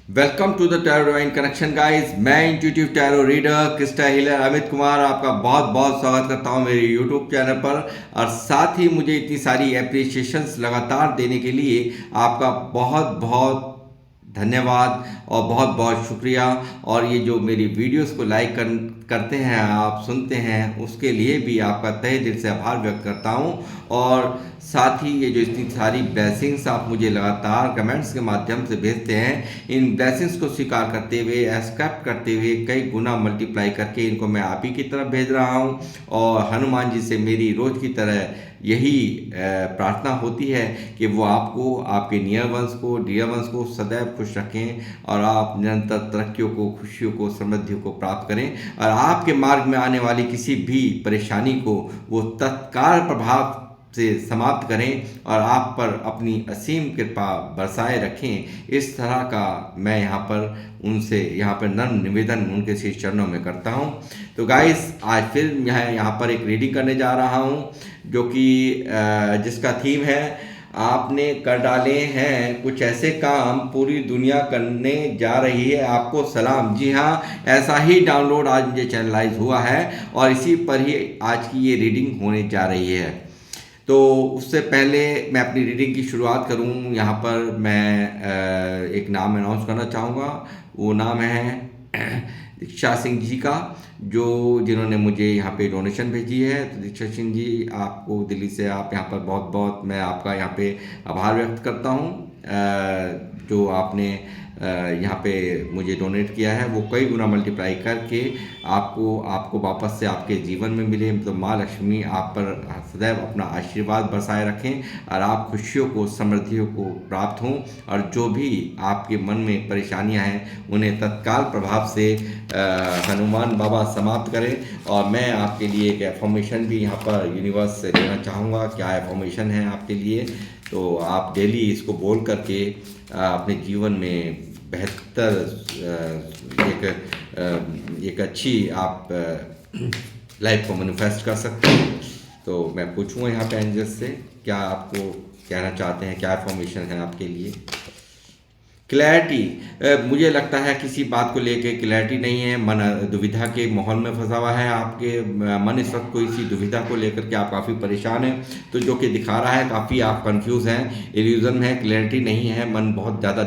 Welcome to the tarot divine connection guys. मैं intuitive tarot reader crystal healer Amit Kumar आपका बहुत बहुत स्वागत करता हूं मेरे यूट्यूब चैनल पर। और साथ ही मुझे इतनी सारी एप्रिसिएशंस लगातार देने के लिए आपका बहुत बहुत धन्यवाद और बहुत बहुत शुक्रिया। और ये जो मेरी वीडियोस को करते हैं, आप सुनते हैं, उसके लिए भी आपका तहे दिल से आभार व्यक्त करता हूँ। और साथ ही ये जो इतनी सारी ब्लेसिंग्स आप मुझे लगातार कमेंट्स के माध्यम से भेजते हैं, इन ब्लेसिंग्स को स्वीकार करते हुए, एक्सेप्ट करते हुए, कई गुना मल्टीप्लाई करके इनको मैं आप ही की तरफ भेज रहा हूँ। और हनुमान जी से मेरी रोज़ की तरह यही प्रार्थना होती है कि वो आपको, आपके नियर वंश को, डियर वंश को सदैव खुश रखें और आप निरंतर तरक्कियों को, खुशियों को, समृद्धियों को प्राप्त करें। और आपके मार्ग में आने वाली किसी भी परेशानी को वो तत्काल प्रभाव से समाप्त करें और आप पर अपनी असीम कृपा बरसाए रखें। इस तरह का मैं यहाँ पर उनसे नर्म निवेदन उनके श्री चरणों में करता हूँ। तो गाइस, आज फिर मैं यहाँ पर एक रीडिंग करने जा रहा हूँ जो कि जिसका थीम है, आपने कर डाले हैं कुछ ऐसे काम, पूरी दुनिया करने जा रही है आपको सलाम। जी हाँ, ऐसा ही डाउनलोड आज मुझे चैनलाइज हुआ है और इसी पर ही आज की ये रीडिंग होने जा रही है। तो उससे पहले मैं अपनी रीडिंग की शुरुआत करूं, यहाँ पर मैं एक नाम अनाउंस करना चाहूँगा। वो नाम है दीक्षा सिंह जी का, जिन्होंने मुझे यहाँ पे डोनेशन भेजी है। तो दीक्षा सिंह जी, आपको दिल्ली से, आप यहाँ पर बहुत बहुत मैं आपका यहाँ पे आभार व्यक्त करता हूँ। जो आपने यहाँ पे मुझे डोनेट किया है, वो कई गुना मल्टीप्लाई करके आपको वापस से आपके जीवन में मिले। तो माँ लक्ष्मी आप पर सदैव अपना आशीर्वाद बरसाए रखें और आप खुशियों को, समृद्धियों को प्राप्त हों। और जो भी आपके मन में परेशानियां हैं, उन्हें तत्काल प्रभाव से हनुमान बाबा समाप्त करें। और मैं आपके लिए एक एफर्मेशन भी यहाँ पर यूनिवर्स से देना चाहूँगा। क्या एफर्मेशन है आपके लिए? तो आप डेली इसको बोल करके अपने जीवन में बेहतर एक अच्छी आप लाइफ को मैनिफेस्ट कर सकते हैं। तो मैं पूछूंगा यहाँ पे एंजल्स से, क्या आपको कहना चाहते हैं, क्या इन्फॉर्मेशन है आपके लिए? क्लैरिटी, मुझे लगता है किसी बात को लेके क्लैरिटी नहीं है। मन दुविधा के माहौल में फंसा हुआ है। आपके मन इस वक्त कोई सी दुविधा को लेकर के आप काफ़ी परेशान हैं। तो जो कि दिखा रहा है, काफ़ी आप कंफ्यूज हैं, इल्यूजन है, क्लैरिटी नहीं है। मन बहुत ज़्यादा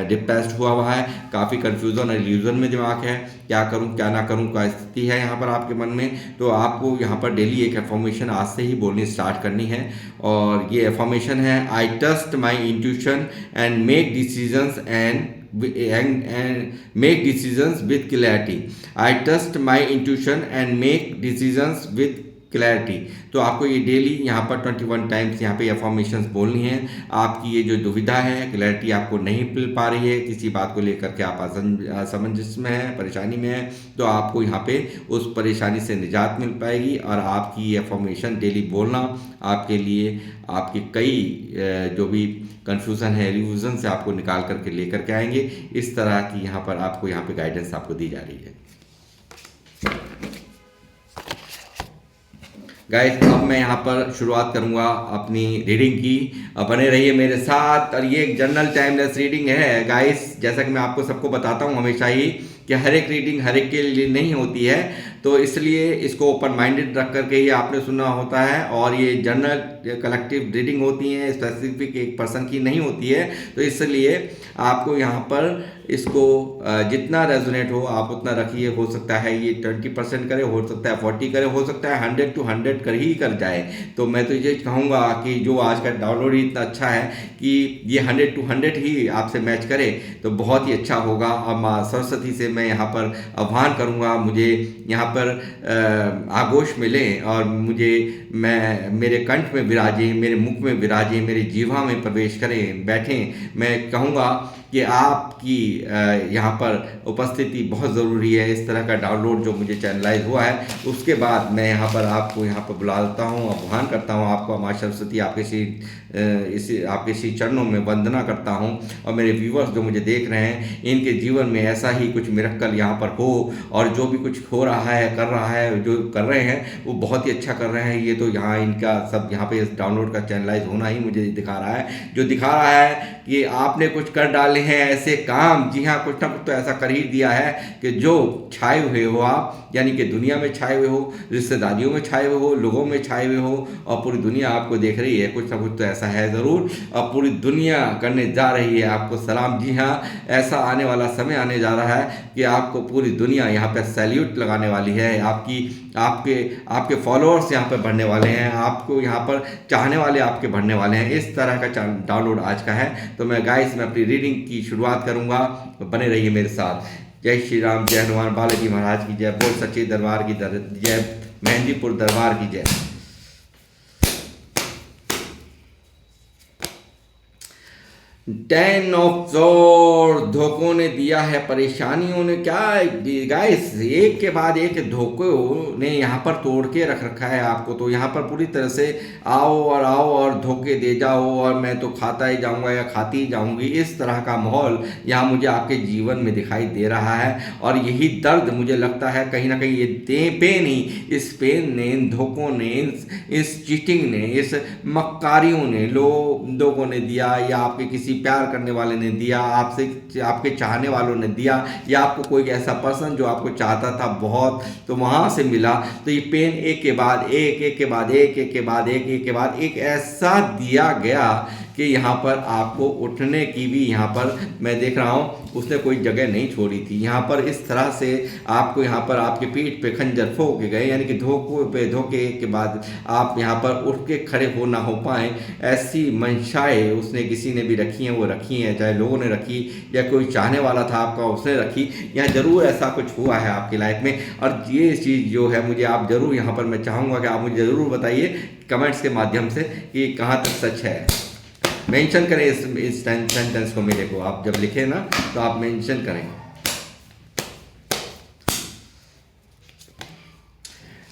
डिप्रेस्ड हुआ है, काफ़ी कंफ्यूजन और इल्यूजन में दिमाग है। क्या करूं, क्या ना करूं का स्थिति है यहाँ पर आपके मन में। तो आपको यहाँ पर डेली एक एफर्मेशन आज से ही बोलनी स्टार्ट करनी है। और ये एफर्मेशन है, I trust my intuition and make decisions and make decisions with clarity. I trust my intuition and make decisions with clarity. तो आपको ये डेली यहाँ पर 21 टाइम्स यहाँ पे अफर्मेशंस बोलनी है। आपकी ये जो दुविधा है, क्लैरिटी आपको नहीं मिल पा रही है, किसी बात को लेकर के आप असमंजस में है, परेशानी में है, तो आपको यहाँ पे उस परेशानी से निजात मिल पाएगी। और आपकी ये अफर्मेशन डेली बोलना आपके लिए आपके कई जो भी कन्फ्यूज़न है, इल्यूजन से आपको निकाल करके लेकर के आएंगे। इस तरह की यहाँ पर आपको यहाँ पे गाइडेंस आपको दी जा रही है। गाइस, अब मैं यहाँ पर शुरुआत करूँगा अपनी रीडिंग की। अब बने रहिए मेरे साथ। और ये एक जनरल टाइमलेस रीडिंग है गाइस, जैसा कि मैं आपको सबको बताता हूँ हमेशा ही कि हर एक रीडिंग हर एक के लिए नहीं होती है। तो इसलिए इसको ओपन माइंडेड रख करके ही आपने सुनना होता है। और ये जनरल कलेक्टिव रीडिंग होती है, स्पेसिफिक एक पर्सन की नहीं होती है। तो इसलिए आपको यहाँ पर इसको जितना रेजोनेट हो आप उतना रखिए। हो सकता है ये 20% करे, हो सकता है 40 करे, हो सकता है 100 to 100 कर ही कर जाए। तो मैं तो ये कहूँगा कि जो आज का डाउनलोड ही इतना अच्छा है कि ये 100 to 100 ही आपसे मैच करे तो बहुत ही अच्छा होगा। और माँ सरस्वती से मैं यहाँ पर आह्वान करूँगा, मुझे यहाँ पर आगोश मिलें और मेरे कंठ में विराजे, मेरे मुख में विराजे, मेरे जीवा में प्रवेश करें, बैठें। मैं कहूँगा कि आपकी यहाँ पर उपस्थिति बहुत ज़रूरी है। इस तरह का डाउनलोड जो मुझे चैनलाइज हुआ है, उसके बाद मैं यहाँ पर आपको यहाँ पर बुलाता हूँ, आह्वान करता हूँ आपको। माँ सरस्वती आपके श्री चरणों में वंदना करता हूँ। और मेरे व्यूवर्स जो मुझे देख रहे हैं, इनके जीवन में ऐसा ही कुछ मिरेकल यहाँ पर हो। और जो भी कुछ हो रहा है, कर रहा है, जो कर रहे हैं, वो बहुत ही अच्छा कर रहे हैं। ये तो यहाँ इनका सब यहाँ पे इस डाउनलोड का चैनलाइज होना ही मुझे दिखा रहा है, जो दिखा रहा है कि आपने कुछ कर डाले वाले हैं ऐसे काम, जी हाँ, कुछ ना कुछ तो ऐसा कर ही दिया है कि जो छाए हुए हो आप, यानी कि दुनिया में छाए हुए हो, रिश्तेदारियों में छाए हुए हो, लोगों में छाए हुए हो, और पूरी दुनिया आपको देख रही है। कुछ ना कुछ तो ऐसा है ज़रूर, और पूरी दुनिया करने जा रही है आपको सलाम। जी हाँ, ऐसा आने वाला समय आने जा रहा है कि आपको पूरी दुनिया यहाँ पर सैल्यूट लगाने वाली है। आपकी आपके आपके फॉलोअर्स यहाँ पर बढ़ने वाले हैं, आपको यहाँ पर चाहने वाले आपके बढ़ने वाले हैं। इस तरह का डाउनलोड आज का है। तो मैं गाइस मैं अपनी रीडिंग की शुरुआत करूँगा, तो बने रहिए मेरे साथ। जय श्री राम, जय हनुमान बालाजी महाराज की जय, बोल सच्चे दरबार की जय, मेहंदीपुर दरबार की जय। 10 ऑफ सॉर्ड, धोखों ने दिया है, परेशानियों ने क्या गाइस, एक के बाद एक धोखों ने यहाँ पर तोड़ के रख रखा है आपको। तो यहाँ पर पूरी तरह से आओ और धोखे दे जाओ, और मैं तो खाता ही जाऊंगा या खाती ही जाऊंगी, इस तरह का माहौल यहाँ मुझे आपके जीवन में दिखाई दे रहा है। और यही दर्द मुझे लगता है कहीं ना कहीं ये पेन ही, इस पेन ने, इन धोखों ने, इस चीटिंग ने, इस मक्कारियों ने, लोगों ने दिया, या आपके किसी प्यार करने वाले ने दिया, आपसे आपके चाहने वालों ने दिया, या आपको कोई ऐसा पर्सन जो आपको चाहता था बहुत, तो वहां से मिला। तो ये पेन एक के बाद एक, एक के बाद एक, एक के बाद एक, एक के बाद एक ऐसा दिया गया कि यहाँ पर आपको उठने की भी, यहाँ पर मैं देख रहा हूँ उसने कोई जगह नहीं छोड़ी थी। यहाँ पर इस तरह से आपको यहाँ पर आपके पीठ पे खंजर ठोक के गए, यानी कि धोखे पे धोखे के बाद आप यहाँ पर उठ के खड़े हो ना हो पाए, ऐसी मंशाएं उसने किसी ने भी रखी हैं, वो रखी हैं, चाहे लोगों ने रखी या कोई चाहने वाला था आपका उसने रखी। यहाँ जरूर ऐसा कुछ हुआ है आपकी लाइफ में, और ये चीज़ जो है मुझे आप जरूर यहाँ पर मैं चाहूँगा कि आप मुझे ज़रूर बताइए कमेंट्स के माध्यम से कि कहाँ तक सच है। मेंशन करें इस सेंटेंस को, मेरे को आप जब लिखें ना तो आप मेंशन करें।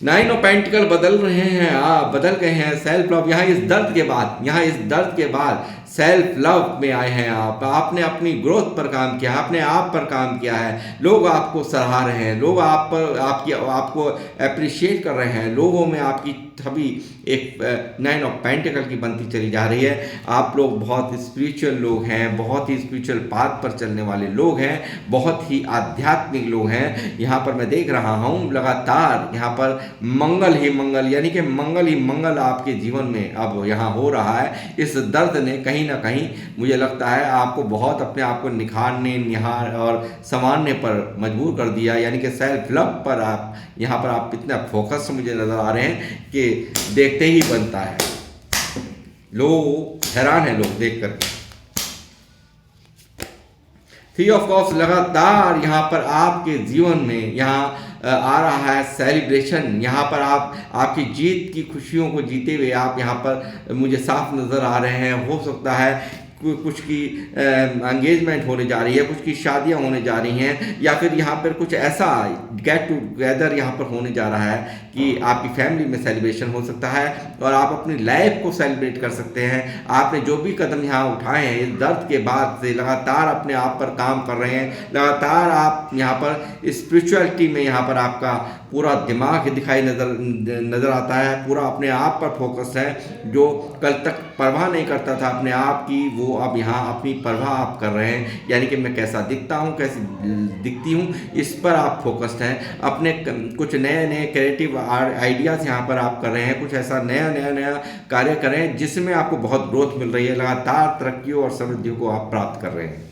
9 ऑफ पेंटिकल बदल रहे हैं आप, बदल गए हैं। सेल्फ लव, यहाँ इस दर्द के बाद सेल्फ लव में आए हैं आप। आपने अपनी ग्रोथ पर काम किया, अपने आप पर काम किया है। लोग आपको सराह रहे हैं, लोग आपको अप्रिशिएट कर रहे हैं, लोगों में आपकी छवि एक 9 ऑफ पेंटिकल की बनती चली जा रही है। आप लोग बहुत स्पिरिचुअल लोग हैं, बहुत ही स्पिरिचुअल पाथ पर चलने वाले लोग हैं, बहुत ही आध्यात्मिक लोग हैं। यहाँ पर मैं देख रहा हूँ लगातार यहाँ पर मंगल ही मंगल, यानी कि मंगल ही मंगल आपके जीवन में अब यहाँ हो रहा है। इस दर्द ने कहीं ना कहीं मुझे लगता है आपको बहुत अपने आप को निखारने, निहार और संवारने पर मजबूर कर दिया, यानी कि सेल्फ लव पर आप यहाँ पर आप इतना फोकस मुझे नज़र आ रहे हैं कि देखते ही बनता है। लोग हैरान हैं, लोग देख कर। 3 ऑफ कप्स लगातार यहाँ पर आपके जीवन में यहाँ आ रहा है सेलिब्रेशन। यहाँ पर आप आपकी जीत की खुशियों को जीते हुए आप यहाँ पर मुझे साफ नज़र आ रहे हैं। हो सकता है कुछ की एंगेजमेंट होने जा रही है, कुछ की शादियां होने जा रही हैं, या फिर यहाँ पर कुछ ऐसा गेट टुगेदर यहाँ पर होने जा रहा है कि आपकी फैमिली में सेलिब्रेशन हो सकता है और आप अपनी लाइफ को सेलिब्रेट कर सकते हैं। आपने जो भी कदम यहाँ उठाए हैं इस दर्द के बाद से, लगातार अपने आप पर काम कर रहे हैं, लगातार आप यहाँ पर स्पिरिचुअलिटी में यहाँ पर आपका पूरा दिमाग दिखाई नज़र आता है, पूरा अपने आप पर फोकस है। जो कल तक परवाह नहीं करता था अपने आप की, वो अब यहाँ अपनी परवाह आप कर रहे हैं, यानी कि मैं कैसा दिखता हूँ, कैसी दिखती हूँ, इस पर आप फोकस्ड हैं। अपने कुछ नए नए क्रिएटिव आइडियाज़ यहाँ पर आप कर रहे हैं, कुछ ऐसा नया कार्य करें जिसमें आपको बहुत ग्रोथ मिल रही है, लगातार तरक्कियों और समृद्धि को आप प्राप्त कर रहे हैं।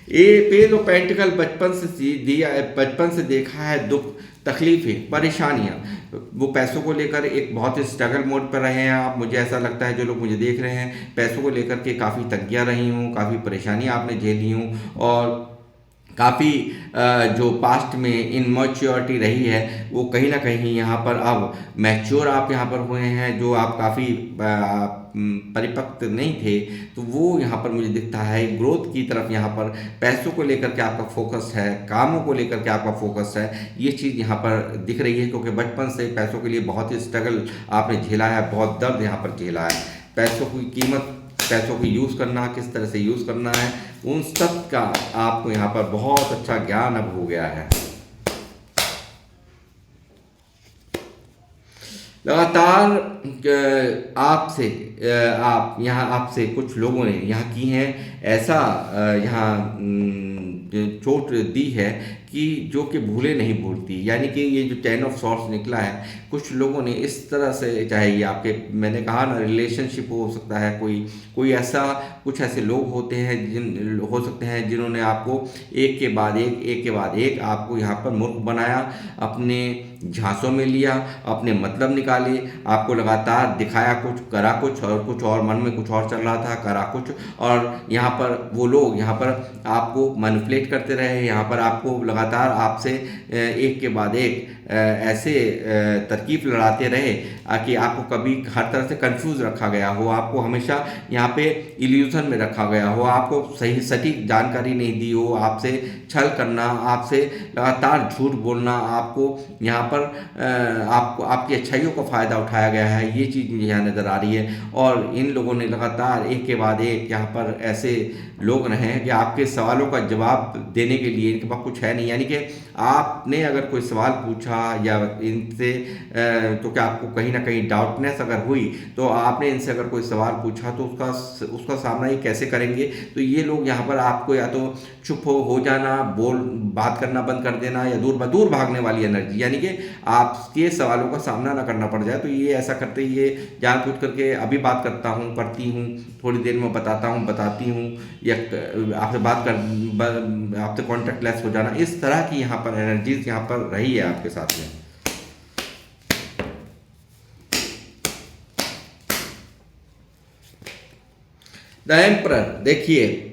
ये पेज ऑफ पेंटिकल बचपन से देखा है दुख, तकलीफें, परेशानियां, वो पैसों को लेकर एक बहुत ही स्ट्रगल मोड पर रहे हैं आप। मुझे ऐसा लगता है जो लोग मुझे देख रहे हैं, पैसों को लेकर के काफ़ी तंगियां रही हूँ, काफ़ी परेशानियां आपने झेली हूँ, और काफ़ी जो पास्ट में इनमैच्योरिटी रही है वो कहीं ना कहीं यहाँ पर अब मैच्योर आप यहाँ पर हुए हैं। जो आप काफ़ी परिपक्व नहीं थे, तो वो यहाँ पर मुझे दिखता है ग्रोथ की तरफ। यहाँ पर पैसों को लेकर के आपका फोकस है, कामों को लेकर के आपका फोकस है, ये चीज़ यहाँ पर दिख रही है, क्योंकि बचपन से पैसों के लिए बहुत ही स्ट्रगल आपने झेला है, बहुत दर्द यहाँ पर झेला है। पैसों की कीमत, पैसों को यूज़ करना, किस तरह से यूज़ करना है, उन सब का आपको यहाँ पर बहुत अच्छा ज्ञान अब हो गया है। लगातार आपसे आप यहाँ आपसे कुछ लोगों ने यहाँ की हैं ऐसा यहाँ चोट दी है कि जो कि भूले नहीं भूलती। यानी कि ये जो 10 ऑफ सॉर्ड्स निकला है, कुछ लोगों ने इस तरह से, चाहे ये आपके, मैंने कहा ना, रिलेशनशिप हो सकता है, कोई कोई ऐसा, कुछ ऐसे लोग होते हैं हो सकते हैं जिन्होंने आपको एक के बाद एक आपको यहाँ पर मूर्ख बनाया, अपने झांसों में लिया, अपने मतलब निकाले, आपको लगातार दिखाया कुछ, करा कुछ और मन में कुछ और चल रहा था, करा कुछ। और यहाँ पर वो लोग यहाँ पर आपको मैनिपुलेट करते रहे, यहाँ पर आपको लगातार आपसे एक के बाद एक ऐसे तरकीब लड़ाते रहे कि आपको कभी हर तरह से कंफ्यूज रखा गया हो, आपको हमेशा यहाँ पे इल्यूजन में रखा गया हो, आपको सही सटीक जानकारी नहीं दी हो, आपसे छल करना, आपसे लगातार झूठ बोलना, आपको यहाँ पर आपको आपकी अच्छाइयों का फ़ायदा उठाया गया है, ये चीज़ मुझे यहाँ नज़र आ रही है। और इन लोगों ने लगातार एक के बाद एक यहाँ पर ऐसे लोग रहे हैं कि आपके सवालों का जवाब देने के लिए इनके पास कुछ है नहीं। यानी कि आपने अगर कोई सवाल पूछा या इनसे तो क्या आपको कहीं ना कहीं डाउटनेस अगर हुई, तो आपने इनसे अगर कोई सवाल पूछा तो उसका सामना ये कैसे करेंगे। तो ये लोग यहाँ पर आपको या तो चुप हो जाना, बात करना बंद कर देना, या दूर भागने वाली एनर्जी, यानी कि आपके सवालों का सामना ना करना पड़ जाए, तो ये ऐसा करते ही ये जानबूझ करके अभी बात करता हूँ, करती हूँ, थोड़ी देर में बताता हूँ, बताती हूँ, या आपसे कॉन्टेक्ट लेस हो जाना, इस तरह की यहाँ पर एनर्जीज यहाँ पर रही है आपके साथ में। द एम्परर, देखिए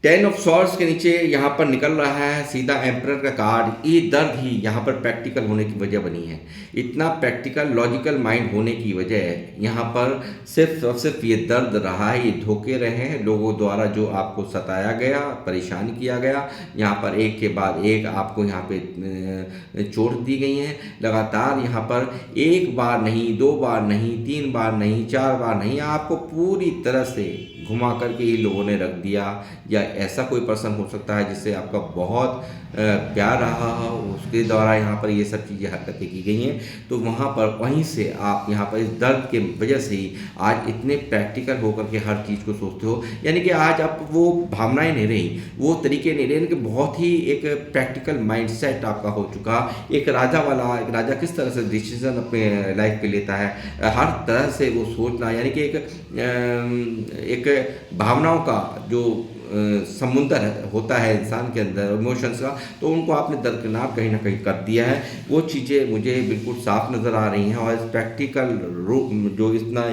10 ऑफ सॉर्ड्स के नीचे यहाँ पर निकल रहा है सीधा एम्परर का कार्ड। ये दर्द ही यहाँ पर प्रैक्टिकल होने की वजह बनी है। इतना प्रैक्टिकल लॉजिकल माइंड होने की वजह यहाँ पर सिर्फ और सिर्फ ये दर्द रहा है, ये धोखे रहे हैं लोगों द्वारा, जो आपको सताया गया, परेशान किया गया। यहाँ पर एक के बाद एक आपको यहाँ पे चोट दी गई है लगातार। यहाँ पर एक बार नहीं, दो बार नहीं, तीन बार नहीं, चार बार नहीं, आपको पूरी तरह से घुमा करके ही लोगों ने रख दिया। या ऐसा कोई पर्सन हो सकता है जिससे आपका बहुत प्यार रहा हो, उसके द्वारा यहाँ पर ये सब चीज़ें हरकतें की गई हैं। तो वहाँ पर वहीं से आप यहाँ पर इस दर्द के वजह से ही आज इतने प्रैक्टिकल होकर के हर चीज़ को सोचते हो। यानी कि आज आप वो भावनाएं नहीं रही, वो तरीके नहीं रहे, कि बहुत ही एक प्रैक्टिकल माइंडसेट आपका हो चुका। एक राजा किस तरह से डिसीजन अपने लाइफ पे लेता है, हर तरह से वो सोचना, यानी कि एक भावनाओं का जो समुंदर होता है इंसान के अंदर, इमोशंस का, तो उनको आपने दरकिनार कहीं ना कहीं कर दिया है। वो चीज़ें मुझे बिल्कुल साफ नज़र आ रही हैं। और इस प्रैक्टिकल रूप जो इतना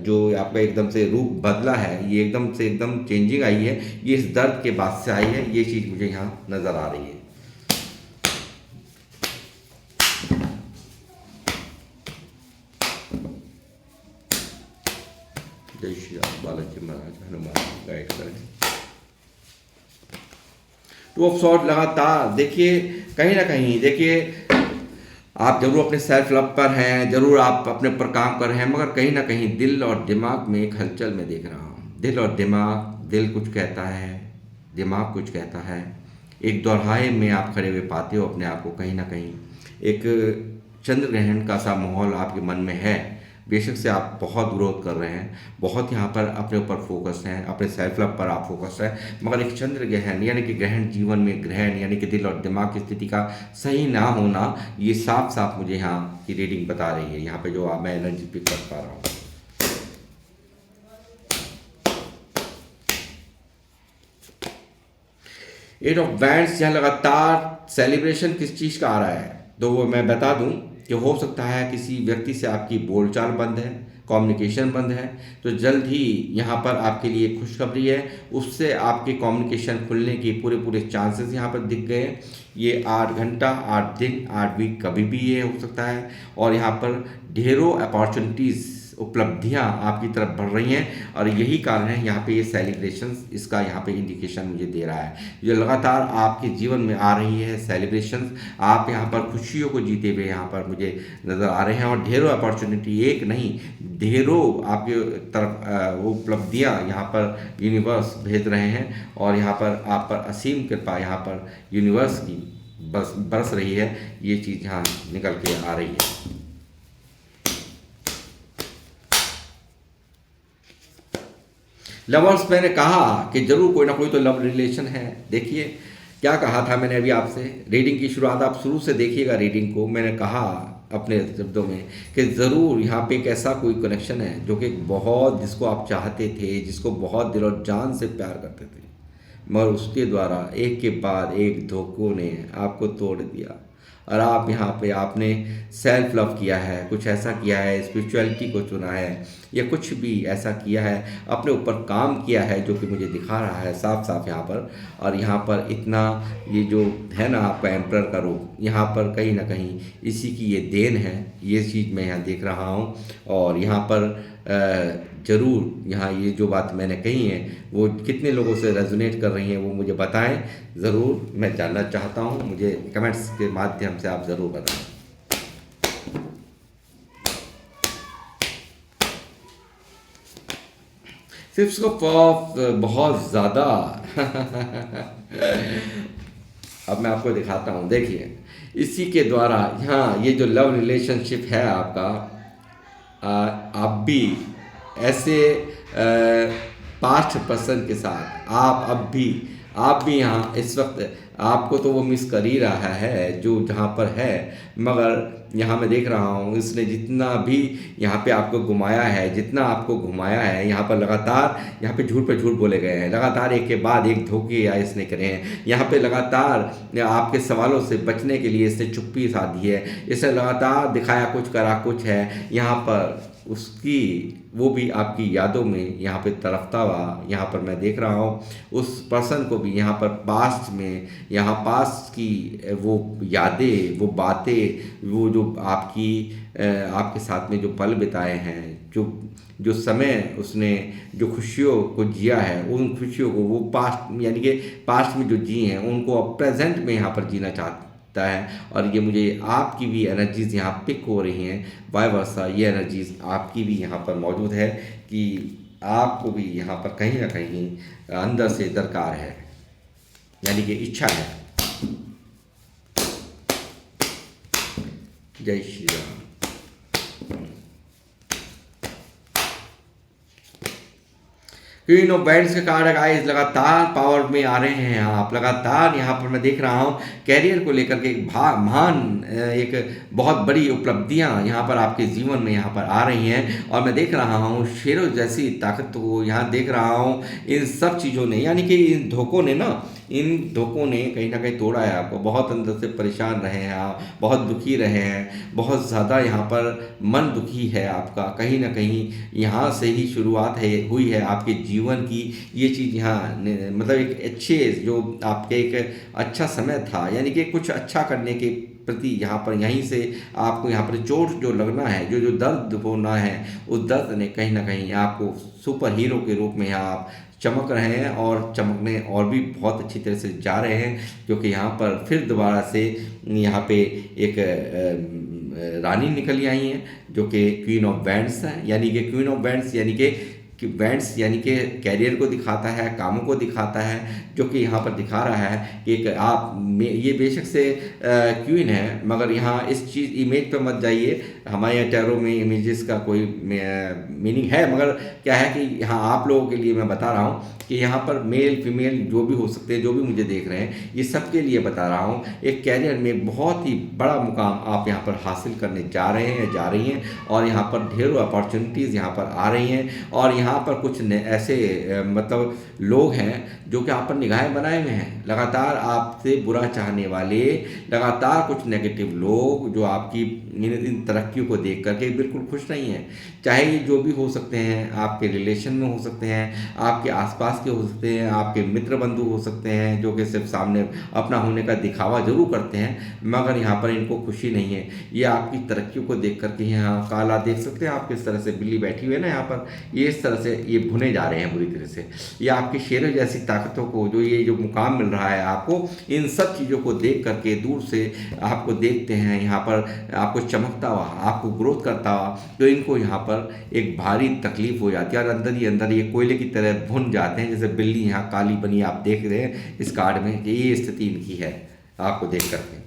जो आपका एकदम से रूप बदला है, ये एकदम चेंजिंग आई है, ये इस दर्द के बाद से आई है। ये चीज़ मुझे यहाँ नज़र आ रही है। जय श्री राम, बालाजी महाराज, हनुमान गाइड करें। टू ऑफ सॉर्ड लगातार देखिए, कहीं ना कहीं देखिए, आप जरूर अपने सेल्फ लव पर हैं, जरूर आप अपने ऊपर काम कर रहे हैं, मगर कहीं ना कहीं दिल और दिमाग में एक हलचल में देख रहा हूँ। दिल और दिमाग, दिल कुछ कहता है, दिमाग कुछ कहता है। एक दोराहे में आप खड़े हुए पाते हो अपने आप को। कहीं ना कहीं एक चंद्र ग्रहण का सा माहौल आपके मन में है। बेशक से आप बहुत ग्रोथ कर रहे हैं, बहुत यहाँ पर अपने ऊपर फोकस हैं, अपने सेल्फ लव पर आप फोकस हैं, मगर एक चंद्र ग्रहण यानी कि ग्रहण, जीवन में ग्रहण यानी कि दिल और दिमाग की स्थिति का सही ना होना, ये साफ साफ मुझे यहाँ की रीडिंग बता रही है। यहाँ पे जो मैं एनर्जी पिक कर पा रहा हूँ। एट ऑफ वैंड्स, यहाँ लगातार सेलिब्रेशन किस चीज़ का आ रहा है, तो वो मैं बता दूं कि हो सकता है किसी व्यक्ति से आपकी बोलचाल बंद है, कम्युनिकेशन बंद है, तो जल्द ही यहाँ पर आपके लिए खुशखबरी है। उससे आपके कम्युनिकेशन खुलने की पूरे चांसेस यहाँ पर दिख गए हैं। ये 8 घंटा, 8 दिन, 8 वीक कभी भी ये हो सकता है। और यहाँ पर ढेरों अपॉर्चुनिटीज़, उपलब्धियां आपकी तरफ बढ़ रही हैं। और यही कारण है यहाँ पे ये सेलिब्रेशंस, इसका यहाँ पे इंडिकेशन मुझे दे रहा है। जो लगातार आपके जीवन में आ रही है सेलिब्रेशंस, आप यहाँ पर खुशियों को जीते हुए यहाँ पर मुझे नज़र आ रहे हैं। और ढेरों अपॉर्चुनिटी, एक नहीं ढेरों आपके तरफ वो उपलब्धियाँ यहाँ पर यूनिवर्स भेज रहे हैं। और यहाँ पर आप पर असीम कृपा यहाँ पर यूनिवर्स की बरस रही है। ये चीज़ यहाँ निकल के आ रही है। लवर्स, मैंने कहा कि जरूर कोई ना कोई तो लव रिलेशन है। देखिए क्या कहा था मैंने अभी आपसे, रीडिंग की शुरुआत आप शुरू से देखिएगा रीडिंग को। मैंने कहा अपने शब्दों में कि ज़रूर यहाँ पे एक ऐसा कोई कनेक्शन है जो कि बहुत, जिसको आप चाहते थे, जिसको बहुत दिल और जान से प्यार करते थे, मगर उसके द्वारा एक के बाद एक धोखों ने आपको तोड़ दिया। और आप यहाँ पे आपने सेल्फ लव किया है, कुछ ऐसा किया है, स्पिरिचुअलिटी को चुना है, या कुछ भी ऐसा किया है, अपने ऊपर काम किया है, जो कि मुझे दिखा रहा है साफ साफ यहाँ पर। और यहाँ पर इतना, ये जो है ना आपका एम्परर का रूप, यहाँ पर कहीं ना कहीं इसी की ये देन है, ये चीज़ मैं यहाँ देख रहा हूँ। और यहाँ पर ज़रूर यहाँ ये जो बात मैंने कही है वो कितने लोगों से रेजोनेट कर रही हैं वो मुझे बताएं, ज़रूर मैं जानना चाहता हूँ। मुझे कमेंट्स के माध्यम से आप ज़रूर बताएं। सिर्फ ऑफ बहुत ज़्यादा अब मैं आपको दिखाता हूँ, देखिए इसी के द्वारा यहाँ ये जो लव रिलेशनशिप है आपका, आप भी ऐसे पास्ट पर्सन के साथ आप भी यहाँ इस वक्त, आपको तो वो मिस कर ही रहा है जो जहाँ पर है, मगर यहाँ मैं देख रहा हूँ इसने जितना भी यहाँ पे आपको घुमाया है, जितना आपको घुमाया है, यहाँ पर लगातार यहाँ पे झूठ पे झूठ बोले गए हैं, लगातार एक के बाद एक धोखे या इसने करे हैं, यहाँ पे लगातार आपके सवालों से बचने के लिए इसने चुप्पी साधी है, इसने लगातार दिखाया कुछ करा कुछ है, यहाँ पर उसकी वो भी आपकी यादों में यहाँ पे तरफता हुआ यहाँ पर मैं देख रहा हूँ। उस पर्सन को भी यहाँ पर पास्ट में, यहाँ पास्ट की वो यादें, वो बातें, वो जो आपके साथ में जो पल बिताए हैं, जो जो समय उसने जो खुशियों को जिया है, उन खुशियों को वो पास्ट, यानी कि पास्ट में जो जी हैं उनको अब प्रेजेंट में यहाँ पर जीना चाहता है। और ये मुझे आपकी भी एनर्जीज यहाँ पिक हो रही हैं, वाई वर्सा ये एनर्जीज आपकी भी यहाँ पर मौजूद है कि आपको भी यहाँ पर कहीं ना कहीं अंदर से दरकार है, यानी कि इच्छा है। जय Shri Ram. Queen of bands के कार्ड गाइस लगातार पावर में आ रहे हैं आप, लगातार यहाँ पर मैं देख रहा हूँ कैरियर को लेकर के एक महान, एक बहुत बड़ी उपलब्धियाँ यहाँ पर आपके जीवन में यहाँ पर आ रही हैं। और मैं देख रहा हूँ शेरों जैसी ताकत को यहाँ देख रहा हूँ। इन सब चीज़ों ने, यानी कि इन धोखों ने कहीं ना कहीं तोड़ा है आपको, बहुत अंदर से परेशान रहे हैं आप, बहुत दुखी रहे हैं, बहुत ज़्यादा यहाँ पर मन दुखी है आपका, कहीं ना कहीं यहाँ से ही शुरुआत हुई है आपके जीवन की। ये चीज़ यहाँ मतलब एक अच्छे, जो आपके एक अच्छा समय था, यानी कि कुछ अच्छा करने के प्रति यहाँ पर, यहीं से आपको यहाँ पर चोट जो लगना है, जो दर्द होना है, उस दर्द ने कहीं ना कहीं आपको सुपर हीरो के रूप में यहाँ आप चमक रहे हैं, और चमकने और भी बहुत अच्छी तरह से जा रहे हैं, क्योंकि यहाँ पर फिर दोबारा से यहाँ पे एक रानी निकल आई हैं जो कि क्वीन ऑफ बैंड्स है। यानी कि क्वीन ऑफ बैंड्स यानी कि बैंड्स यानी कि कैरियर को दिखाता है, कामों को दिखाता है, जो कि यहाँ पर दिखा रहा है कि एक ये बेशक से क्वीन है, मगर यहाँ इस चीज़ इमेज पे मत जाइए। हमारे यहाँ टैरो में इमेजेस का कोई मीनिंग है, मगर क्या है कि यहाँ आप लोगों के लिए मैं बता रहा हूँ कि यहाँ पर मेल फीमेल जो भी हो सकते हैं, जो भी मुझे देख रहे हैं, ये सबके लिए बता रहा हूँ। एक कैरियर में बहुत ही बड़ा मुकाम आप यहाँ पर हासिल करने जा रहे हैं, जा रही हैं, और यहाँ पर ढेरों अपॉर्चुनिटीज़ यहाँ पर आ रही हैं। और यहाँ पर कुछ ऐसे मतलब लोग हैं जो कि आप पर निगाहें बनाए हुए हैं, लगातार आपसे बुरा चाहने वाले, लगातार कुछ नेगेटिव लोग जो आपकी इन तरक्कियों को देख करके बिल्कुल खुश नहीं हैं। चाहे ये जो भी हो सकते हैं, आपके रिलेशन में हो सकते हैं, आपके आसपास के हो सकते हैं, आपके मित्र बंधु हो सकते हैं, जो कि सिर्फ सामने अपना होने का दिखावा जरूर करते हैं, मगर यहाँ पर इनको खुशी नहीं है। ये आपकी तरक्कियों को देख करके, यहाँ काला देख सकते हैं आप किस तरह से, बिल्ली बैठी हुई है ना यहाँ पर, ये इस तरह से ये भुने जा रहे हैं बुरी तरह से। ये आपकी शेरों जैसी ताकतों को, जो ये जो मुकाम मिल रहा है आपको, इन सब चीज़ों को देख करके दूर से आपको देखते हैं, यहाँ पर आपको चमकता हुआ, आपको ग्रोथ करता हुआ, तो इनको यहाँ पर एक भारी तकलीफ हो जाती है, और अंदर ही अंदर ये कोयले की तरह भुन जाते हैं, जैसे बिल्ली यहाँ काली बनी आप देख रहे हैं इस कार्ड में, कि ये स्थिति इनकी है आपको देख करके।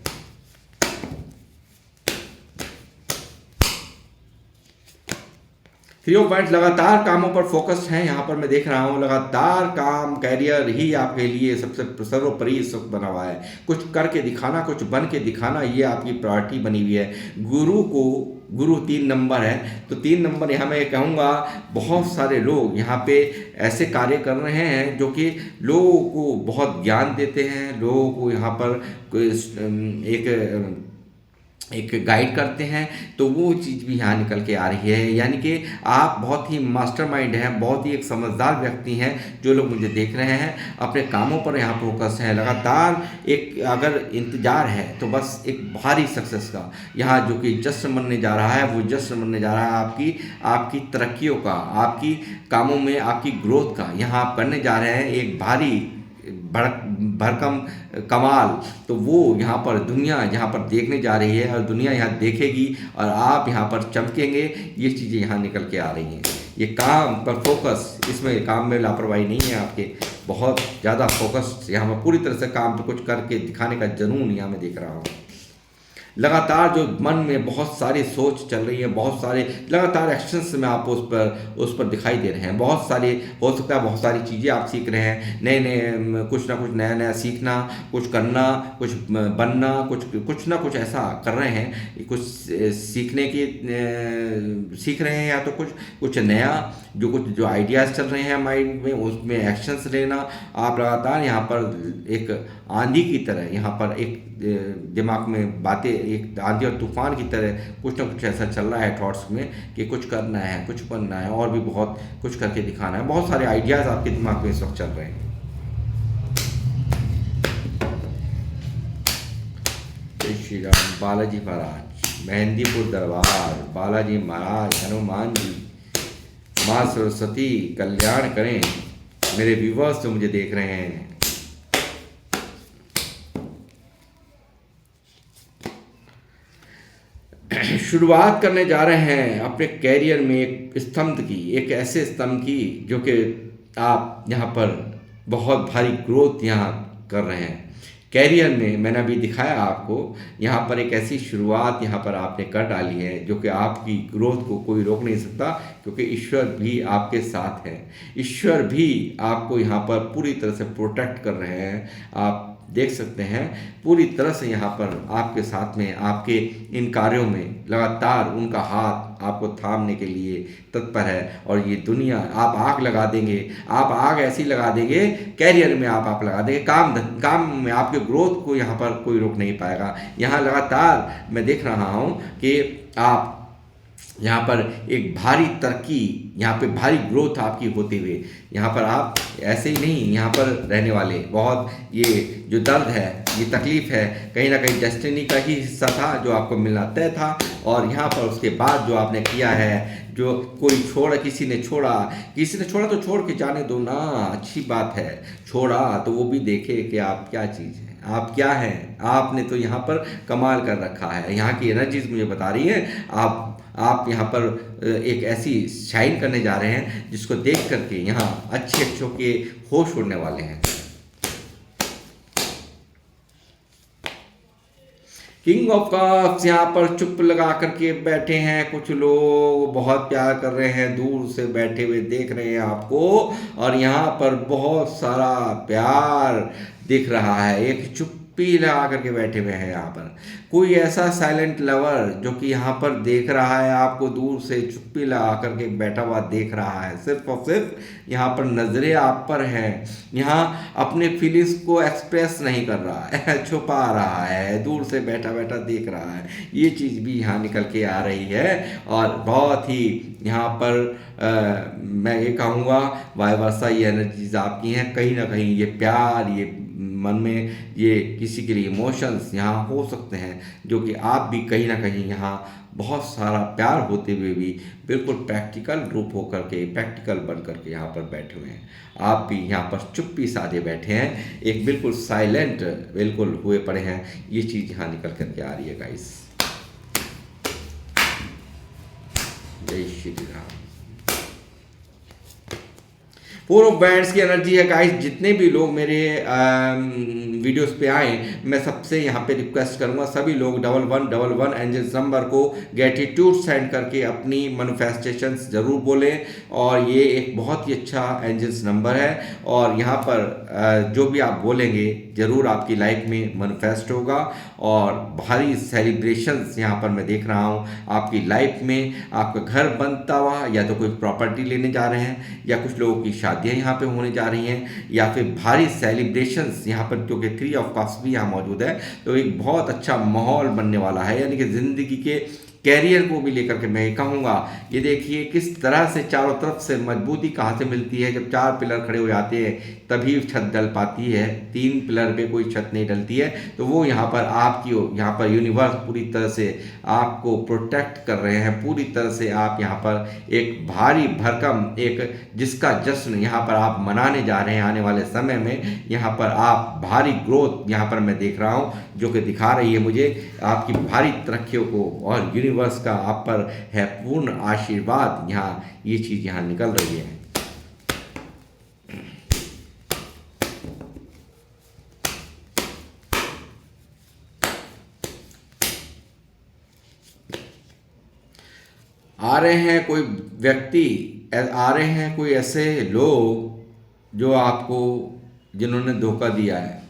थ्री ऑफ वाइंड्स लगातार कामों पर फोकस्ड हैं, यहाँ पर मैं देख रहा हूँ लगातार काम, कैरियर ही आपके लिए सबसे सर्वोपरि इस वक्त बना हुआ है। कुछ करके दिखाना, कुछ बन के दिखाना, ये आपकी प्रायोरिटी बनी हुई है। गुरु 3 नंबर है, तो 3 नंबर यहाँ मैं कहूँगा बहुत सारे लोग यहाँ पे ऐसे कार्य कर रहे हैं जो कि लोगों को बहुत ज्ञान देते हैं, लोगों को यहाँ पर एक गाइड करते हैं, तो वो चीज़ भी यहाँ निकल के आ रही है। यानी कि आप बहुत ही मास्टरमाइंड हैं, बहुत ही एक समझदार व्यक्ति हैं। जो लोग मुझे देख रहे हैं अपने कामों पर यहाँ फोकस है, लगातार एक अगर इंतज़ार है तो बस एक भारी सक्सेस का यहाँ जो कि जश्न मनने जा रहा है, वो जश्न मनने जा रहा है आपकी तरक्कियों का, आपकी कामों में आपकी ग्रोथ का। यहाँ आप करने जा रहे हैं एक भारी भरकम कमाल, तो वो यहाँ पर दुनिया यहाँ पर देखने जा रही है और दुनिया यहाँ देखेगी और आप यहाँ पर चमकेंगे। ये चीज़ें यहाँ निकल के आ रही हैं। ये काम पर फोकस, इसमें काम में लापरवाही नहीं है आपके, बहुत ज़्यादा फोकस यहाँ पर पूरी तरह से काम पर कुछ करके दिखाने का जुनून यहाँ मैं देख रहा हूँ। लगातार जो मन में बहुत सारी सोच चल रही है, बहुत सारे लगातार एक्शंस में आप उस पर दिखाई दे रहे हैं। बहुत सारे हो सकता है, बहुत सारी चीज़ें आप सीख रहे हैं, नए नए कुछ ना कुछ नया नया सीखना, कुछ करना, कुछ बनना, कुछ ना कुछ ऐसा कर रहे हैं, कुछ सीखने की सीख रहे हैं, या तो कुछ नया जो आइडियाज़ चल रहे हैं माइंड में, उसमें एक्शंस लेना। आप लगातार यहाँ पर एक आंधी की तरह यहाँ पर एक दिमाग में बातें, एक आंधी और तूफान की तरह कुछ ना कुछ ऐसा चल रहा है थॉट्स में कि कुछ करना है, कुछ बनना है और भी बहुत कुछ करके दिखाना है। बहुत सारे आइडियाज़ आपके दिमाग में इस वक्त चल रहे हैं। जय श्री राम। बालाजी महाराज, मेहंदीपुर दरबार, बालाजी महाराज, हनुमान जी, माँ सरस्वती कल्याण करें मेरे व्यूअर्स जो मुझे देख रहे हैं। शुरुआत करने जा रहे हैं अपने कैरियर में एक स्तंभ की, एक ऐसे स्तंभ की जो कि आप यहाँ पर बहुत भारी ग्रोथ यहाँ कर रहे हैं कैरियर में। मैंने अभी दिखाया आपको, यहाँ पर एक ऐसी शुरुआत यहाँ पर आपने कर डाली है जो कि आपकी ग्रोथ को कोई रोक नहीं सकता, क्योंकि ईश्वर भी आपके साथ है। ईश्वर भी आपको यहाँ पर पूरी तरह से प्रोटेक्ट कर रहे हैं। आप देख सकते हैं पूरी तरह से यहाँ पर आपके साथ में, आपके इन कार्यों में लगातार उनका हाथ आपको थामने के लिए तत्पर है। और ये दुनिया, आप आग लगा देंगे, आप आग ऐसी लगा देंगे कैरियर में, आप लगा देंगे, काम में आपके ग्रोथ को यहाँ पर कोई रोक नहीं पाएगा। यहाँ लगातार मैं देख रहा हूँ कि आप यहाँ पर एक भारी तरक्की, यहाँ पे भारी ग्रोथ आपकी होते हुए, यहाँ पर आप ऐसे ही नहीं यहाँ पर रहने वाले। बहुत ये जो दर्द है, ये तकलीफ़ है, कहीं ना कहीं डेस्टिनी का ही हिस्सा था जो आपको मिलना तय था। और यहाँ पर उसके बाद जो आपने किया है, जो किसी ने छोड़ा तो छोड़ के जाने दो ना, अच्छी बात है। छोड़ा तो वो भी देखे कि आप क्या चीज़ है, आप क्या हैं। आपने तो यहाँ पर कमाल कर रखा है। यहाँ की एनर्जीज मुझे बता रही है आप यहाँ पर एक ऐसी शाइन करने जा रहे हैं जिसको देख करके यहाँ अच्छों के होश उड़ने वाले हैं। किंग ऑफ कप्स यहाँ पर चुप लगा करके बैठे हैं। कुछ लोग बहुत प्यार कर रहे हैं, दूर से बैठे हुए देख रहे हैं आपको, और यहाँ पर बहुत सारा प्यार दिख रहा है। एक चुप्पी लगा करके बैठे हुए हैं यहाँ पर कोई ऐसा साइलेंट लवर जो कि यहाँ पर देख रहा है आपको, दूर से चुप्पी लगा करके बैठा हुआ देख रहा है। सिर्फ और सिर्फ यहाँ पर नज़रें आप पर हैं, यहाँ अपने फीलिंग्स को एक्सप्रेस नहीं कर रहा है, छुपा रहा है, दूर से बैठा बैठा देख रहा है। ये चीज़ भी यहाँ निकल के आ रही है। और बहुत ही यहाँ पर मैं ये कहूँगा वाइस वर्सा ये एनर्जीज आपकी हैं। कहीं ना कहीं ये प्यार, ये मन में ये किसी के लिए इमोशंस यहाँ हो सकते हैं जो कि आप भी कहीं ना कहीं यहाँ बहुत सारा प्यार होते हुए भी बिल्कुल प्रैक्टिकल रूप होकर के, प्रैक्टिकल बन करके यहाँ पर बैठे हुए हैं। आप भी यहाँ पर चुप्पी साधे बैठे हैं, एक बिल्कुल साइलेंट बिल्कुल हुए पड़े हैं। ये चीज़ यहाँ निकल करके आ रही है गाइस। जय Shri Ram. Four of bands की एनर्जी है गाइस। जितने भी लोग मेरे वीडियोस पे आए, मैं सबसे यहाँ पे रिक्वेस्ट करूँगा, सभी लोग 1111 एंजल्स नंबर को ग्रेटिट्यूड सेंड करके अपनी मैनिफेस्टेशंस ज़रूर बोलें। और ये एक बहुत ही अच्छा एंजल्स नंबर है, और यहाँ पर जो भी आप बोलेंगे ज़रूर आपकी लाइफ में मैनिफेस्ट होगा। और भारी सेलिब्रेशंस यहाँ पर मैं देख रहा हूँ आपकी लाइफ में। आपका घर बनता हुआ, या तो कोई प्रॉपर्टी लेने जा रहे हैं, या कुछ लोगों की शादियाँ यहाँ पे होने जा रही हैं, या फिर भारी सेलिब्रेशंस यहाँ पर, क्योंकि 3 ऑफ कप्स भी यहाँ मौजूद है। तो एक बहुत अच्छा माहौल बनने वाला है, यानी कि ज़िंदगी के कैरियर को भी लेकर के मैं कहूँगा। ये देखिए किस तरह से चारों तरफ से मजबूती कहाँ से मिलती है। जब 4 पिलर खड़े हो जाते हैं तभी छत डल पाती है, 3 पिलर पे कोई छत नहीं डलती है। तो वो यहाँ पर आपकी, यहाँ पर यूनिवर्स पूरी तरह से आपको प्रोटेक्ट कर रहे हैं, पूरी तरह से आप यहाँ पर एक भारी भरकम, एक जिसका जश्न यहाँ पर आप मनाने जा रहे हैं आने वाले समय में। यहाँ पर आप भारी ग्रोथ यहाँ पर मैं देख रहा हूँ, जो कि दिखा रही है मुझे आपकी भारी तरक्कियों को, और यूनिवर्स का आप पर है पूर्ण आशीर्वाद। यहाँ ये चीज़ यहाँ निकल रही है। आ रहे हैं कोई व्यक्ति, आ रहे हैं कोई ऐसे लोग जो आपको, जिन्होंने धोखा दिया है,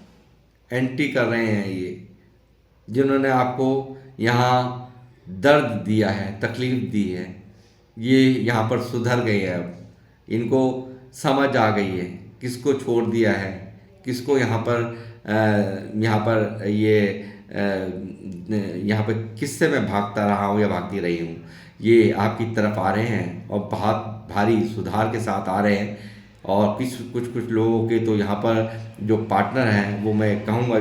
एंटी कर रहे हैं ये, जिन्होंने आपको यहाँ दर्द दिया है, तकलीफ दी है, ये यहाँ पर सुधर गए हैं। अब इनको समझ आ गई है किसको छोड़ दिया है, किसको यहाँ पर ये यहाँ पर किससे मैं भागता रहा हूँ या भागती रही हूँ। ये आपकी तरफ आ रहे हैं और बहुत भारी सुधार के साथ आ रहे हैं। और कुछ लोगों के तो यहाँ पर जो पार्टनर हैं, वो मैं कहूँगा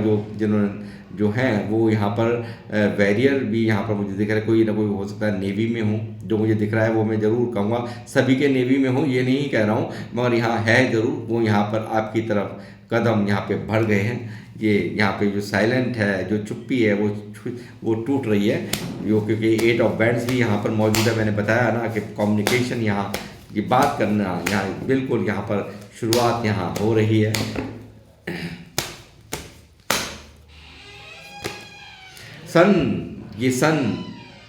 जो हैं वो यहाँ पर वैरियर भी यहाँ पर मुझे दिख रहा है। कोई ना कोई हो सकता है नेवी में हूँ, जो मुझे दिख रहा है वो मैं ज़रूर कहूँगा सभी के नेवी में हूँ, ये नहीं कह रहा हूँ, मगर यहाँ है ज़रूर। वो यहाँ पर आपकी तरफ कदम यहाँ पे बढ़ गए हैं। ये यहाँ पे जो साइलेंट है, जो चुप्पी है, वो टूट रही है, जो क्योंकि 8 ऑफ बैंड्स भी यहाँ पर मौजूद है। मैंने बताया ना कि कम्युनिकेशन, यहाँ ये बात करना, यहाँ बिल्कुल यहाँ पर शुरुआत यहाँ हो रही है। सन, ये सन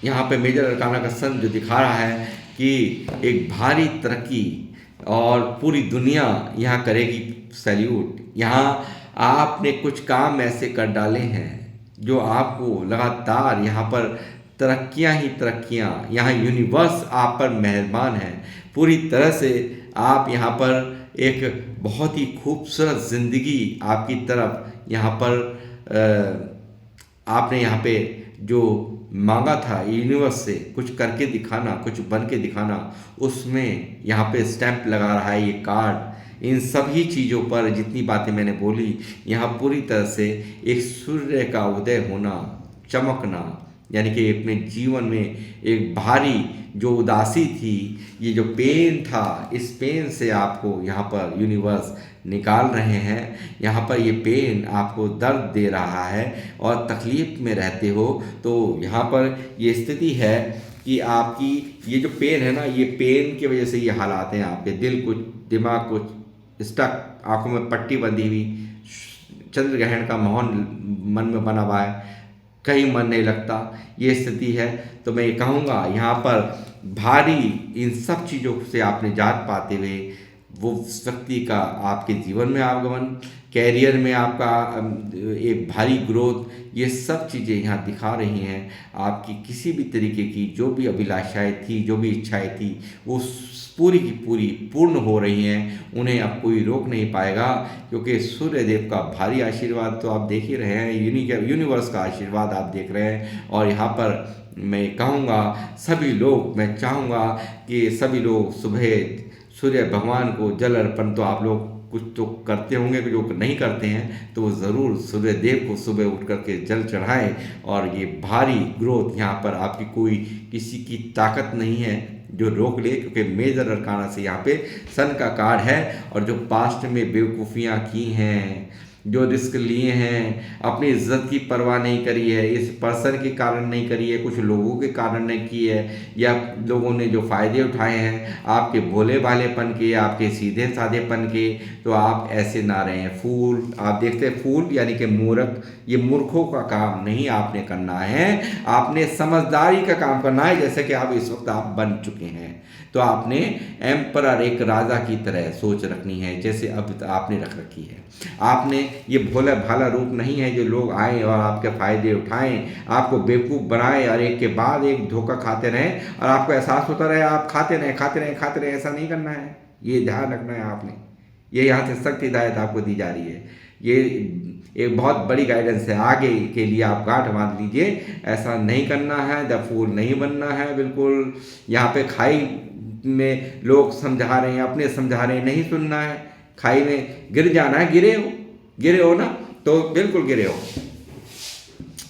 यहाँ पे मेजर अरकाना का सन जो दिखा रहा है कि एक भारी तरक्की और पूरी दुनिया यहाँ करेगी सैल्यूट। यहाँ आपने कुछ काम ऐसे कर डाले हैं जो आपको लगातार यहाँ पर तरक्कियाँ ही तरक्कियाँ, यहाँ यूनिवर्स आप पर मेहरबान है पूरी तरह से। आप यहाँ पर एक बहुत ही खूबसूरत ज़िंदगी आपकी तरफ यहाँ पर आपने यहाँ पे जो मांगा था यूनिवर्स से, कुछ करके दिखाना, कुछ बन के दिखाना, उसमें यहाँ पे स्टैंप लगा रहा है ये कार्ड। इन सभी चीज़ों पर जितनी बातें मैंने बोली, यहाँ पूरी तरह से एक सूर्य का उदय होना, चमकना, यानी कि अपने जीवन में एक भारी जो उदासी थी, ये जो पेन था, इस पेन से आपको यहाँ पर यूनिवर्स निकाल रहे हैं। यहाँ पर ये पेन आपको दर्द दे रहा है और तकलीफ में रहते हो, तो यहाँ पर ये स्थिति है कि आपकी ये जो पेन है ना, ये पेन की वजह से ये हालात हैं। आपके दिल कुछ, दिमाग कुछ स्टक, आंखों में पट्टी बंधी हुई, चंद्र ग्रहण का माहौल मन में बना हुआ है, कहीं मन नहीं लगता, ये स्थिति है। तो मैं ये कहूँगा यहाँ पर भारी इन सब चीज़ों से आपने जात पाते हुए वो व्यक्ति का आपके जीवन में आगमन, कैरियर में आपका एक भारी ग्रोथ, ये सब चीज़ें यहाँ दिखा रही हैं। आपकी किसी भी तरीके की जो भी अभिलाषाएं थी, जो भी इच्छाएं थी, वो पूरी की पूरी पूर्ण हो रही हैं। उन्हें अब कोई रोक नहीं पाएगा, क्योंकि सूर्य देव का भारी आशीर्वाद तो आप देख ही रहे हैं, यूनिवर्स का आशीर्वाद आप देख रहे हैं। और यहाँ पर मैं कहूँगा सभी लोग, मैं चाहूँगा कि सभी लोग सुबह सूर्य भगवान को जल अर्पण, तो आप लोग कुछ तो करते होंगे, जो नहीं करते हैं तो वो ज़रूर सूर्य देव को सुबह उठ करके जल चढ़ाएं। और ये भारी ग्रोथ यहाँ पर आपकी कोई किसी की ताकत नहीं है जो रोक ले, क्योंकि मेजर अरकाना से यहाँ पे सन का कार्ड है। और जो पास्ट में बेवकूफ़ियाँ की हैं, जो रिस्क लिए हैं, अपनी इज्जत की परवाह नहीं करी है, इस पर्सन के कारण नहीं करी है, कुछ लोगों के कारण नहीं की है, या लोगों ने जो फ़ायदे उठाए हैं आपके भोले भालेपन के, आपके सीधे साधेपन के, तो आप ऐसे ना रहें। फूल, आप देखते हैं फूल यानी कि मूर्ख, ये मूर्खों का काम नहीं आपने करना है, आपने समझदारी का काम करना है, जैसे कि आप इस वक्त आप बन चुके हैं। तो आपने एम्परर, एक राजा की तरह सोच रखनी है, जैसे अब आपने रख रखी है। आपने ये भोला भाला रूप नहीं है जो लोग आए और आपके फ़ायदे उठाएं, आपको बेवकूफ़ बनाएं और एक के बाद एक धोखा खाते रहें और आपको एहसास होता रहे आप खाते रहें खाते रहें खाते रहें। ऐसा नहीं करना है, ये ध्यान रखना है आपने। ये यहाँ से सख्त हिदायत आपको दी जा रही है। ये एक बहुत बड़ी गाइडेंस है, आगे के लिए आप गांठ बांध लीजिए। ऐसा नहीं करना है, द फूल नहीं बनना है बिल्कुल। यहाँ पे खाई में लोग समझा रहे हैं, अपने समझा रहे हैं, नहीं सुनना है। खाई में गिर जाना है, गिरे हो ना, तो बिल्कुल गिरे हो।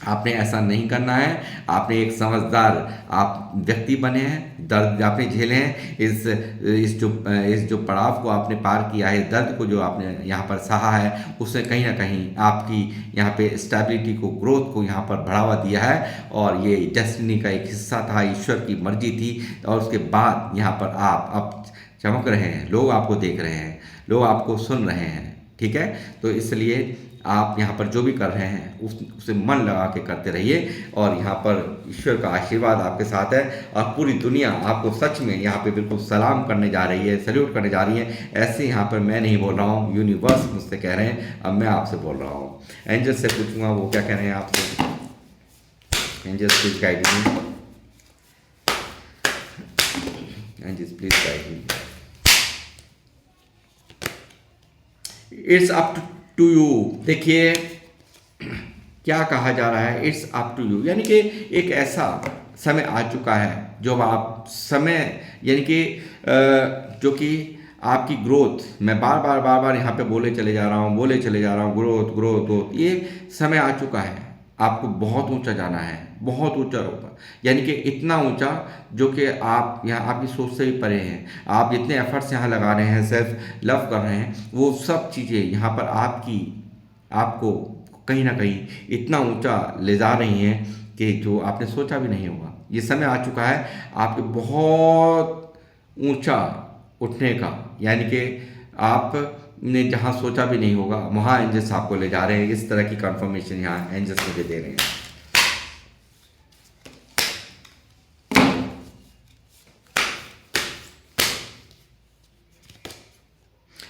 आपने ऐसा नहीं करना है। आपने एक समझदार आप व्यक्ति बने हैं, दर्द आपने झेले हैं, इस जो पड़ाव को आपने पार किया है, दर्द को जो आपने यहाँ पर सहा है, उसने कहीं ना कहीं आपकी यहाँ पे स्टेबिलिटी को, ग्रोथ को यहाँ पर बढ़ावा दिया है। और ये डेस्टिनी का एक हिस्सा था, ईश्वर की मर्जी थी। और उसके बाद यहाँ पर आप अब चमक रहे हैं, लोग आपको देख रहे हैं, लोग आपको सुन रहे हैं, ठीक है। तो इसलिए आप यहाँ पर जो भी कर रहे हैं उसे मन लगा के करते रहिए। और यहाँ पर ईश्वर का आशीर्वाद आपके साथ है और पूरी दुनिया आपको सच में यहाँ पे बिल्कुल सलाम करने जा रही है, सैल्यूट करने जा रही है। ऐसे यहाँ पर मैं नहीं बोल रहा हूँ, यूनिवर्स मुझसे कह रहे हैं, अब मैं आपसे बोल रहा हूँ। एंजल्स से पूछूंगा वो क्या कह रहे हैं आपसे। Angels please guide me, angels please guide me. It's up to you. देखिए क्या कहा जा रहा है, इट्स अप टू यू, यानी कि एक ऐसा समय आ चुका है जो आप समय, यानी कि जो कि आपकी ग्रोथ, मैं बार बार यहाँ पे बोले चले जा रहा हूँ, ग्रोथ ग्रोथ ग्रोथ, ये समय आ चुका है। आपको बहुत ऊंचा जाना है, बहुत ऊंचा होगा, यानी कि इतना ऊंचा जो कि आप यहाँ आपकी सोच से भी परे हैं। आप जितने एफर्ट्स यहाँ लगा रहे हैं, सेल्फ लव कर रहे हैं, वो सब चीज़ें यहाँ पर आपको कहीं ना कहीं इतना ऊंचा ले जा रही हैं कि जो आपने सोचा भी नहीं होगा। ये समय आ चुका है आपके बहुत ऊंचा उठने का, यानी कि आपने जहाँ सोचा भी नहीं होगा वहाँ एंजल्स आपको ले जा रहे हैं। इस तरह की कंफर्मेशन यहाँ एंजल्स मुझे दे रहे हैं।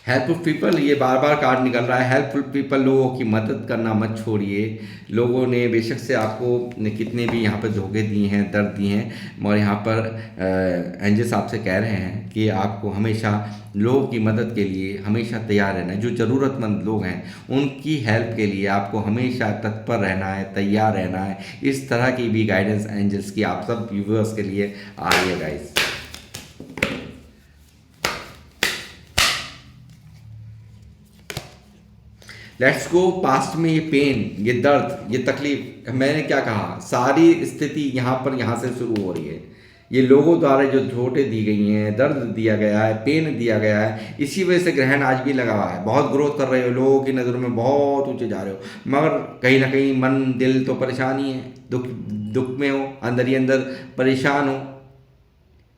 हेल्पफुल पीपल, ये बार बार कार्ड निकल रहा है। हेल्पफुल पीपल, लोगों की मदद करना मत छोड़िए। लोगों ने बेशक से आपको कितने भी यहाँ पर धोखे दिए हैं, दर्द दिए हैं, मगर यहाँ पर एंजल्स आपसे कह रहे हैं कि आपको हमेशा लोगों की मदद के लिए हमेशा तैयार रहना है। जो ज़रूरतमंद लोग हैं उनकी हेल्प के लिए आपको हमेशा तत्पर रहना है, तैयार रहना है। इस तरह की भी गाइडेंस एंजल्स की आप सब व्यूवर्स के लिए आ रही है गाइस। लेट्स गो पास्ट में। ये पेन, ये दर्द, ये तकलीफ, मैंने क्या कहा, सारी स्थिति यहाँ से शुरू हो रही है। ये लोगों द्वारा जो चोटें दी गई हैं, दर्द दिया गया है, पेन दिया गया है, इसी वजह से ग्रहण आज भी लगा हुआ है। बहुत ग्रोथ कर रहे हो, लोगों की नज़रों में बहुत ऊंचे जा रहे हो, मगर कहीं ना कहीं मन दिल तो परेशान ही है, दुख में हो, अंदर ही अंदर परेशान हो।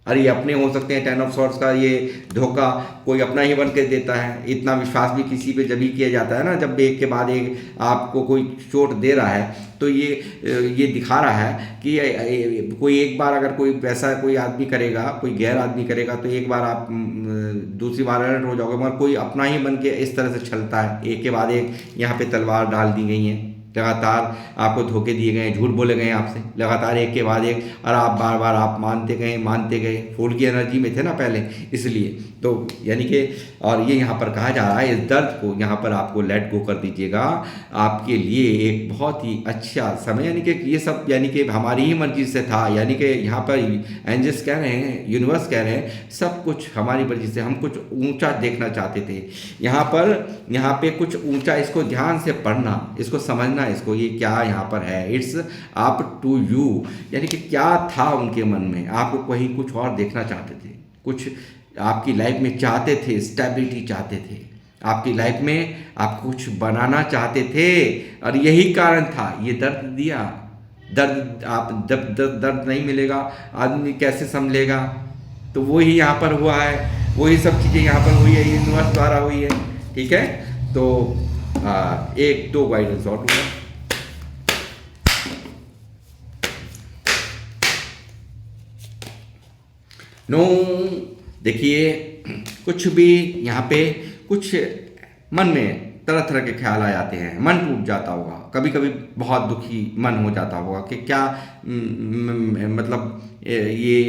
अरे ये अपने हो सकते हैं, 10 ऑफ सॉर्ड्स का ये धोखा कोई अपना ही बन के देता है। इतना विश्वास भी किसी पे जब भी किया जाता है ना, जब एक के बाद एक आपको कोई चोट दे रहा है, तो ये दिखा रहा है कि कोई एक बार अगर कोई वैसा कोई आदमी करेगा, कोई गैर आदमी करेगा, तो एक बार आप दूसरी बार अलर्ट हो जाओगे। मगर कोई अपना ही बन के इस तरह से छलता है, एक के बाद एक यहाँ पे तलवार डाल दी गई हैं, लगातार आपको धोखे दिए गए, झूठ बोले गए आपसे लगातार एक के बाद एक, और आप बार बार आप मानते गए। फूल की एनर्जी में थे ना पहले, इसलिए तो यानी कि, और ये यहाँ पर कहा जा रहा है इस दर्द को यहाँ पर आपको लेट गो कर दीजिएगा। आपके लिए एक बहुत ही अच्छा समय, यानी कि ये सब यानी कि हमारी ही मर्जी से था, यानी कि यहाँ पर एंजल्स कह रहे हैं, यूनिवर्स कह रहे हैं, सब कुछ हमारी मर्जी से, हम कुछ ऊंचा देखना चाहते थे। यहाँ पे कुछ ऊंचा, इसको ध्यान से पढ़ना, इसको समझना, इसको ये क्या यहाँ पर है, इट्स अप टू यू, यानी कि क्या था उनके मन में। आपको कहीं कुछ और देखना चाहते थे, कुछ आपकी लाइफ में चाहते थे, स्टेबिलिटी चाहते थे, आपकी लाइफ में आप कुछ बनाना चाहते थे और यही कारण था ये दर्द दिया। दर्द आप जब दर्द नहीं मिलेगा आदमी कैसे संभलेगा। तो वही यहाँ पर हुआ है, वही सब चीज़ें यहाँ पर हुई है, यूनिवर्स द्वारा हुई है। ठीक है, तो एक दो गाइडेंस और दूंगा। नो, देखिए कुछ भी यहाँ पे कुछ मन में तरह तरह के ख्याल आ जाते हैं, मन टूट जाता होगा, कभी कभी बहुत दुखी मन हो जाता होगा कि क्या मतलब ये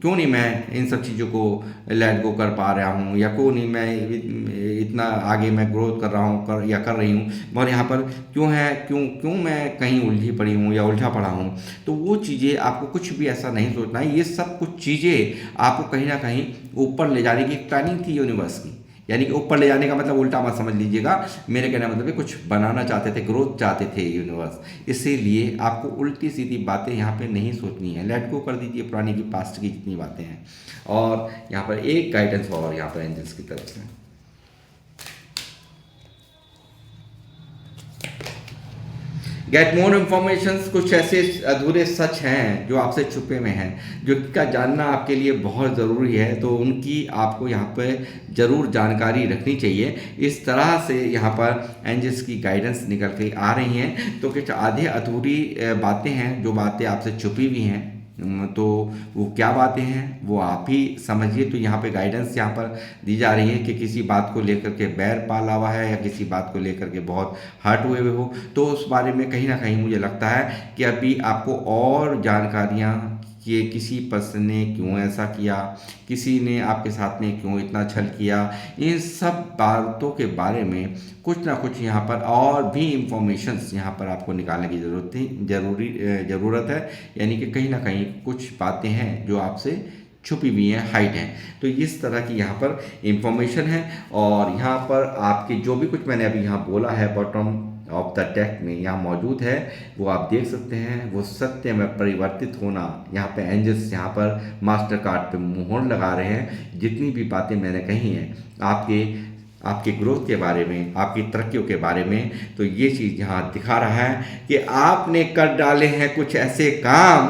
क्यों नहीं मैं इन सब चीज़ों को लेट गो कर पा रहा हूँ, या क्यों नहीं मैं इतना आगे मैं ग्रोथ कर रहा हूँ कर रही हूँ, मगर यहाँ पर क्यों है, क्यों क्यों मैं कहीं उलझी पड़ी हूँ या उलझा पड़ा हूँ। तो वो चीज़ें आपको कुछ भी ऐसा नहीं सोचना है, ये सब कुछ चीज़ें आपको कहीं ना कहीं ऊपर ले जाने की एक प्लानिंग थी यूनिवर्स की। यानी कि ऊपर ले जाने का मतलब उल्टा मत समझ लीजिएगा, मेरे कहने का मतलब है कुछ बनाना चाहते थे, ग्रोथ चाहते थे यूनिवर्स, इसीलिए आपको उल्टी सीधी बातें यहाँ पे नहीं सोचनी है, लेट गो कर दीजिए पुरानी की पास्ट की जितनी बातें हैं। और यहाँ पर एक गाइडेंस और यहाँ पर एंजल्स की तरफ से, गेट मोर इन्फॉर्मेशन, कुछ ऐसे अधूरे सच हैं जो आपसे छुपे में हैं, जो का जानना आपके लिए बहुत ज़रूरी है, तो उनकी आपको यहाँ पे ज़रूर जानकारी रखनी चाहिए। इस तरह से यहाँ पर एंजल्स की गाइडेंस निकल के आ रही हैं। तो कुछ आधे अधूरी बातें हैं, जो बातें आपसे छुपी हुई हैं, तो वो क्या बातें हैं वो आप ही समझिए। तो यहाँ पे गाइडेंस यहाँ पर दी जा रही है कि किसी बात को लेकर के बैर पाला हुआ है या किसी बात को लेकर के बहुत हर्ट हुए हुए हो, तो उस बारे में कहीं ना कहीं मुझे लगता है कि अभी आपको और जानकारियाँ कि किसी पर्सन ने क्यों ऐसा किया, किसी ने आपके साथ में क्यों इतना छल किया, इन सब बातों के बारे में कुछ ना कुछ यहाँ पर और भी इंफॉर्मेशंस यहाँ पर आपको निकालने की ज़रूरत है। यानी कि कहीं ना कहीं कुछ बातें हैं जो आपसे छुपी हुई हैं, हाइड हैं। तो इस तरह की यहाँ पर इंफॉर्मेशन है। और यहाँ पर आपकी जो भी कुछ मैंने अभी यहाँ बोला है बॉटम ऑफ द टेक में यहाँ मौजूद है, वो आप देख सकते हैं। वो सत्य में परिवर्तित होना, यहाँ पे एंजल्स यहाँ पर मास्टर कार्ड पे मुहर लगा रहे हैं। जितनी भी बातें मैंने कही हैं आपके ग्रोथ के बारे में, आपकी तरक्कियों के बारे में, तो ये चीज़ यहाँ दिखा रहा है कि आपने कर डाले हैं कुछ ऐसे काम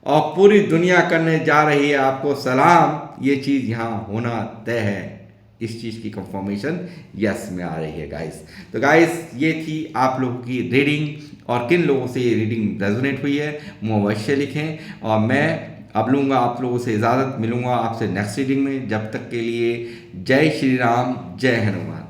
और पूरी दुनिया करने जा रही है आपको सलाम। ये चीज़ यहाँ होना तय है। इस चीज़ की कंफर्मेशन यस में आ रही है गाइस। तो गाइस ये थी आप लोगों की रीडिंग, और किन लोगों से ये रीडिंग रेजोनेट हुई है वो अवश्य लिखें। और मैं अब लूँगा आप लोगों से इजाज़त, मिलूँगा आपसे नेक्स्ट रीडिंग में। जब तक के लिए जय श्री राम, जय हनुमान।